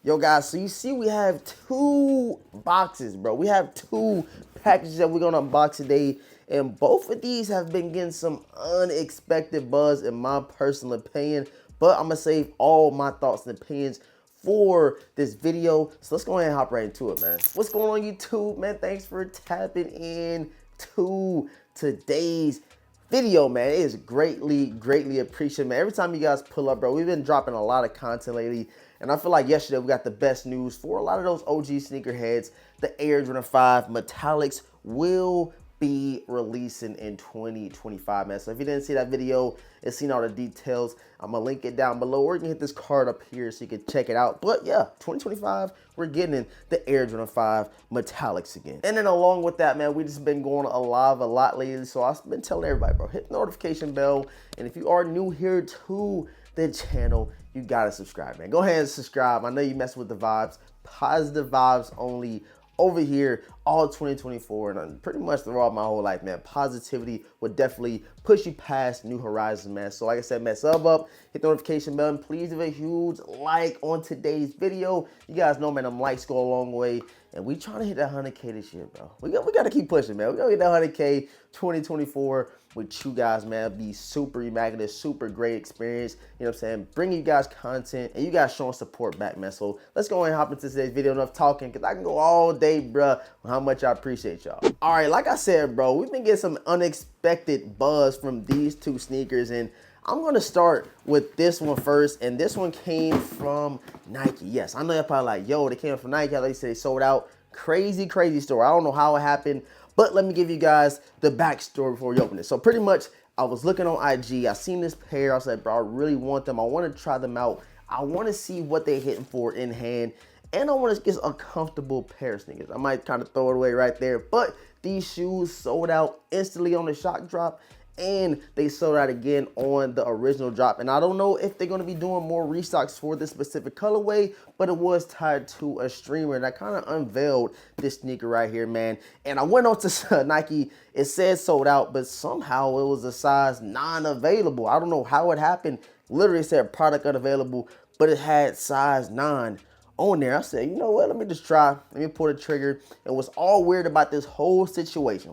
Yo, guys, so you see we have two boxes, bro. We have two packages that we're gonna unbox today, and both of these have been getting some unexpected buzz in my personal opinion, but I'm gonna save all my thoughts and opinions for this video. So let's go ahead and hop right into it, man. What's going on, YouTube, man? Thanks for tapping in to today's video, man. It is greatly appreciated, man. Every time you guys pull up, bro, we've been dropping a lot of content lately, and I feel like yesterday we got the best news for a lot of those OG sneakerheads. The Air Jordan 5 Metallics will be releasing in 2025, man. So if you didn't see that video and seen all the details, I'm gonna link it down below, or you can hit this card up here so you can check it out. But yeah, 2025, we're getting the Air Jordan 5 Metallics again. And then along with that, man, we just been going live a lot lately, so I've been telling everybody, bro, hit the notification bell. And if you are new here to the channel, you gotta subscribe, man. Go ahead and subscribe. I know you mess with the vibes, positive vibes only over here all 2024, and pretty much throughout my whole life, man. Positivity would definitely push you past new horizons, man. So like I said, man, sub up, hit the notification bell, please give a huge like on today's video. You guys know, man, them likes go a long way, and we trying to hit that 100K this year, bro. We got to keep pushing, man. We got to get that 100K 2024 with you guys, man. It'll be super immaculate, super great experience. You know what I'm saying? Bring you guys content, and you guys showing support back, man. So let's go ahead and hop into today's video. Enough talking, because I can go all day, bro, on how much I appreciate y'all. All right, like I said, bro, we've been getting some unexpected buzz from these two sneakers, and I'm gonna start with this one first, and this one came from Nike. Yes, I know you're probably like, yo, they came from Nike. Like they said, they sold out. Crazy story. I don't know how it happened, but let me give you guys the backstory before we open it. So pretty much, I was looking on IG. I seen this pair. I was like, bro, I really want them. I want to try them out. I want to see what they're hitting for in hand, and I want to get a comfortable pair of sneakers. I might kind of throw it away right there, but these shoes sold out instantly on the shock drop, and they sold out again on the original drop. And I don't know if they're going to be doing more restocks for this specific colorway, but it was tied to a streamer that kind of unveiled this sneaker right here, man. And I went on to Nike. It said sold out, but somehow it was a size non-available. I don't know how it happened. Literally said product unavailable, but it had size 9 on there. I said, you know what, let me just try. Let me pull the trigger. And what's all weird about this whole situation,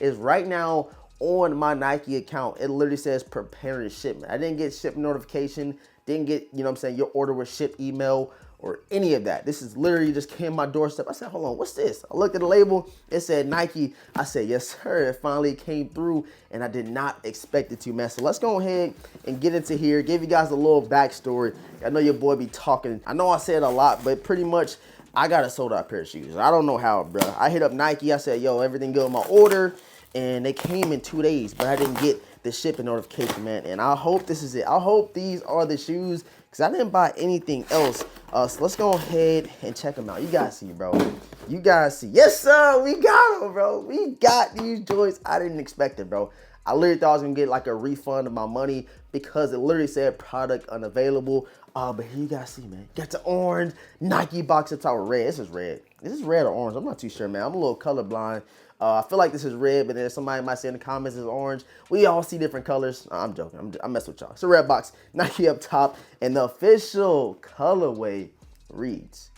is right now on my Nike account, it literally says preparing shipment. I didn't get shipment notification, didn't get, you know what I'm saying, your order was shipped email or any of that. This is literally just came my doorstep. I said, hold on, what's this? I looked at the label, it said Nike. I said, yes, sir. It finally came through, and I did not expect it to, man. So let's go ahead and get into here, give you guys a little backstory. I know your boy be talking. I know I said a lot, but pretty much I got a sold out pair of shoes. I don't know how, bro. I hit up Nike. I said, yo, everything good with my order, and they came in 2 days, but I didn't get the shipping notification, man. And I hope this is it. I hope these are the shoes, because I didn't buy anything else. So let's go ahead and check them out. You guys see, bro. You guys see. Yes, sir. We got them, bro. We got these joints. I didn't expect it, bro. I literally thought I was going to get like a refund of my money, because it literally said product unavailable. But here you guys see, man. Got the orange Nike box up top with red. This is red. This is red or orange. I'm not too sure, man. I'm a little colorblind. I feel like this is red, but then somebody might say in the comments it's orange. We all see different colors. I'm joking. I'm messing with y'all. It's a red box, Nike up top, and the official colorway reads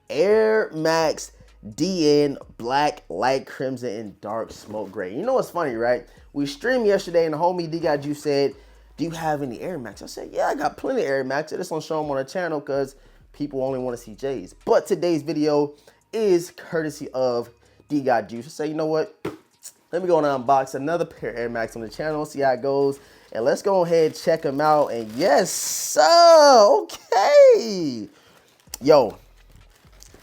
Air Max DN Black, Light Crimson, and Dark Smoke Gray. You know what's funny, right? We streamed yesterday, and the homie D-Got said, do you have any Air Max? I said, yeah, I got plenty of Air Max. I just want to show them on the channel because people only want to see J's. But today's video is courtesy of D-Got Juice. I say, you know what? Let me go and unbox another pair of Air Max on the channel, see how it goes. And let's go ahead and check them out. And yes, sir. Okay. Yo,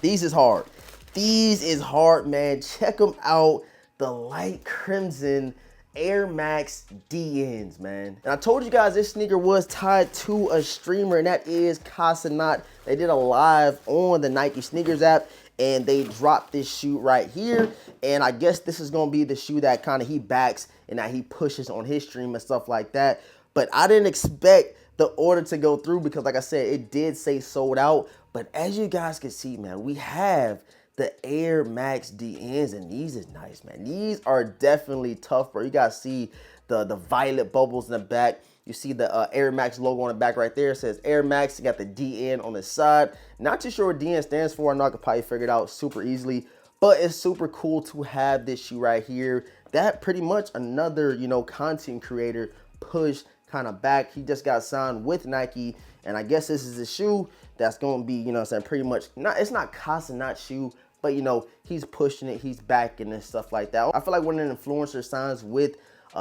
these is hard. These is hard, man. Check them out. The light crimson Air Max DNs, man. And I told you guys this sneaker was tied to a streamer, and that is Casanat. They did a live on the Nike sneakers app, and they dropped this shoe right here. And I guess this is gonna be the shoe that kind of he backs and that he pushes on his stream and stuff like that. But I didn't expect the order to go through, because like I said, it did say sold out. But as you guys can see, man, we have the Air Max DNs, and these is nice, man. These are definitely tough, bro. You guys see the violet bubbles in the back. You see the Air Max logo on the back right there. It says Air Max. You got the DN on the side. Not too sure what DN stands for. I know I could probably figure it out super easily. But it's super cool to have this shoe right here. That pretty much another, you know, content creator push kind of back. He just got signed with Nike. And I guess this is a shoe that's going to be, you know what I'm saying, pretty much, it's not Casanat shoe, but, you know, he's pushing it, he's backing and stuff like that. I feel like when an influencer signs with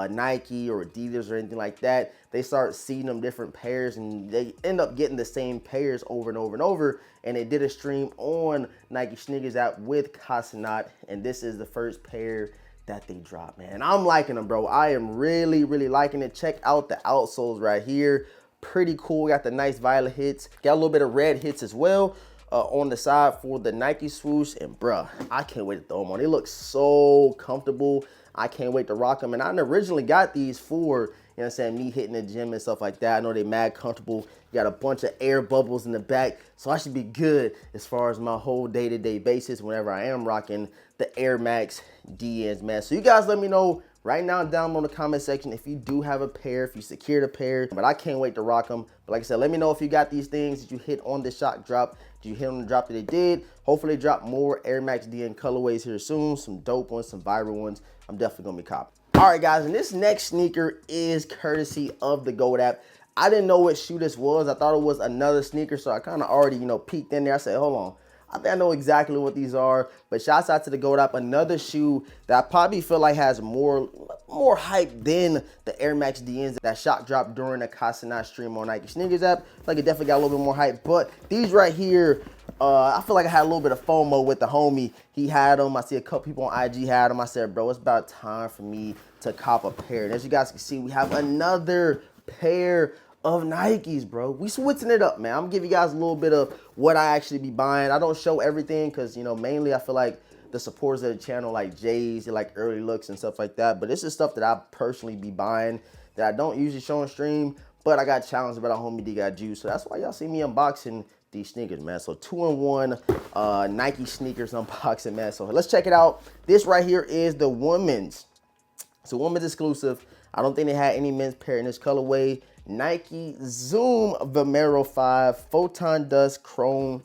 Nike or Adidas or anything like that, they start seeing them different pairs and they end up getting the same pairs over and over and over. And they did a stream on Nike Sneakers app with Casanat, and this is the first pair that they dropped, man. And I'm liking them, bro. I am really, really liking it. Check out the outsoles right here. Pretty cool. Got the nice violet hits. Got a little bit of red hits as well on the side for the Nike swoosh. And bruh, I can't wait to throw them on. They look so comfortable. I can't wait to rock them. And I originally got these for, you know what I'm saying, me hitting the gym and stuff like that. I know they mad comfortable. You got a bunch of air bubbles in the back. So I should be good as far as my whole day-to-day basis whenever I am rocking the Air Max DNs, man. So you guys let me know right now down in the comment section if you do have a pair, if you secured a pair. But I can't wait to rock them. But like I said, let me know if you got these things that you hit on the shock drop. Did you hit on the drop that they did? Hopefully they drop more Air Max DN colorways here soon. Some dope ones, some viral ones. I'm definitely going to be copying. All right, guys, and this next sneaker is courtesy of the GOAT app. I didn't know what shoe this was. I thought it was another sneaker, so I kind of already, you know, peeked in there. I said, hold on. I think I know exactly what these are, but shouts out to the GOAT app. Another shoe that I probably feel like has more hype than the Air Max DNs that shock dropped during the Casanat stream on Nike Sneakers app. I feel like it definitely got a little bit more hype, but these right here, I feel like I had a little bit of FOMO with the homie. He had them. I see a couple people on IG had them. I said, bro, it's about time for me to cop a pair. And as you guys can see, we have another pair of Nikes, bro. We switching it up, man. I'm gonna give you guys a little bit of what I actually be buying. I don't show everything because, you know, mainly I feel like the supporters of the channel like Jay's, they like early looks and stuff like that. But this is stuff that I personally be buying that I don't usually show on stream, but I got challenged by the homie D got juice. So that's why y'all see me unboxing these sneakers, man. So 2-in-1 Nike sneakers unboxing, man. So let's check it out. This right here is the women's. It's a women's exclusive. I don't think they had any men's pair in this colorway. Nike Zoom Vomero 5 Photon Dust Chrome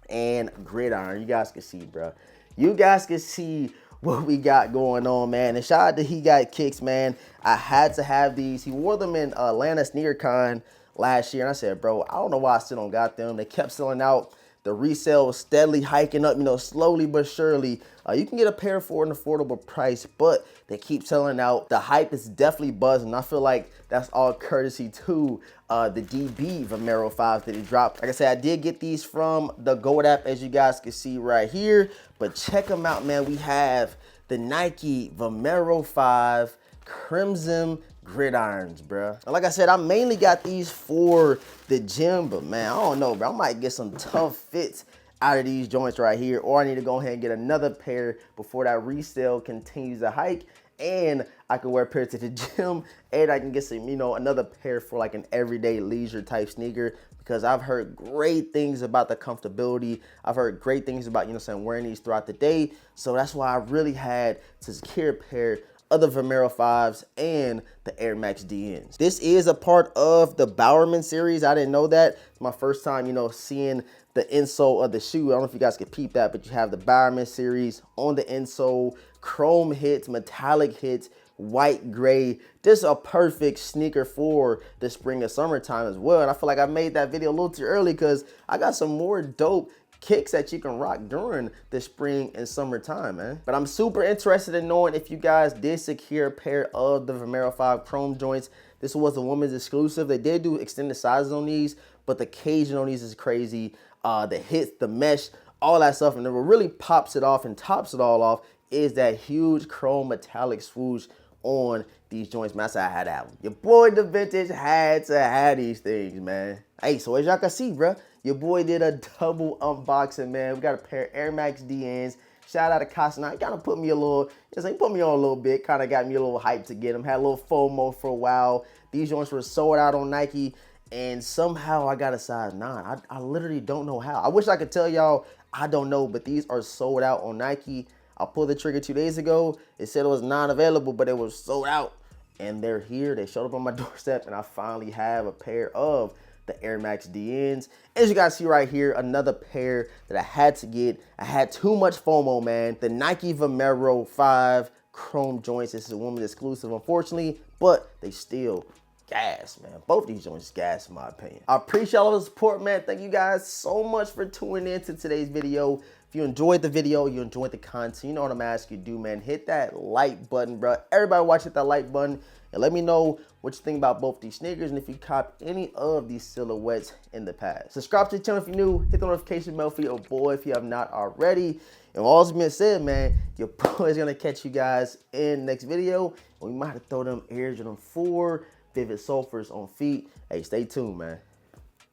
and Gridiron. You guys can see, bro. You guys can see what we got going on, man. And shout out to He Got Kicks, man. I had to have these. He wore them in Atlanta SneakerCon last year. And I said, bro, I don't know why I still don't got them. They kept selling out. The resale was steadily hiking up, you know, slowly but surely. You can get a pair for an affordable price, but they keep selling out. The hype is definitely buzzing. I feel like that's all courtesy to the DB Vomero 5s that he dropped. Like I said, I did get these from the GOAT app, as you guys can see right here. But check them out, man. We have the Nike Vomero 5 Crimson Gridirons, bro. And like I said, I mainly got these for the gym, but man, I don't know, bro. I might get some tough fits out of these joints right here, or I need to go ahead and get another pair before that resale continues to hike, and I can wear a pair to the gym, and I can get some, you know, another pair for like an everyday leisure type sneaker, because I've heard great things about the comfortability. I've heard great things about, you know, saying wearing these throughout the day. So that's why I really had to secure a pair of the Vomero 5s and the Air Max DNs. This is a part of the Bowerman series. I didn't know that. It's my first time, you know, seeing the insole of the shoe. I don't know if you guys could peep that, but you have the Bowerman series on the insole, chrome hits, metallic hits, white, gray. This is a perfect sneaker for the spring and summertime as well. And I feel like I made that video a little too early because I got some more dope kicks that you can rock during the spring and summertime, man. But I'm super interested in knowing if you guys did secure a pair of the Vomero 5 chrome joints. This was a women's exclusive. They did do extended sizes on these, but the caging on these is crazy. The hits, the mesh, all that stuff. And then what really pops it off and tops it all off is that huge chrome metallic swoosh on these joints, man. I said I had to have them. Your boy DeVintage had to have these things, man. Hey, so as y'all can see, bro, your boy did a double unboxing, man. We got a pair of Air Max DNs. Shout out to Casanat. Kind of put me a little, just like put me on a little bit. Kind of got me a little hyped to get them. Had a little FOMO for a while. These joints were sold out on Nike, and somehow I got a size 9. I literally don't know how. I wish I could tell y'all. I don't know, but these are sold out on Nike. I pulled the trigger 2 days ago. It said it was non-available, but it was sold out. and they're here. They showed up on my doorstep, and I finally have a pair of the Air Max DNs. As you guys see right here, another pair that I had to get. I had too much FOMO, man. The Nike Vomero 5 chrome joints. This is a woman exclusive, unfortunately, but they still gas, man. Both these joints gas, in my opinion. I appreciate all the support, man. Thank you guys so much for tuning in to today's video. If you enjoyed the video, you enjoyed the content, you know what I'm asking you to do, man. Hit that like button, bro. Everybody watch, hit that like button, and let me know what you think about both these sneakers and if you cop any of these silhouettes in the past. Subscribe to the channel if you're new. Hit the notification bell for your boy if you have not already. And all that's being said, man, your boy is gonna catch you guys in the next video. And we might have to throw them Air Jordan 4 Vivid Sulfurs on feet. Hey, stay tuned, man.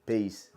Peace.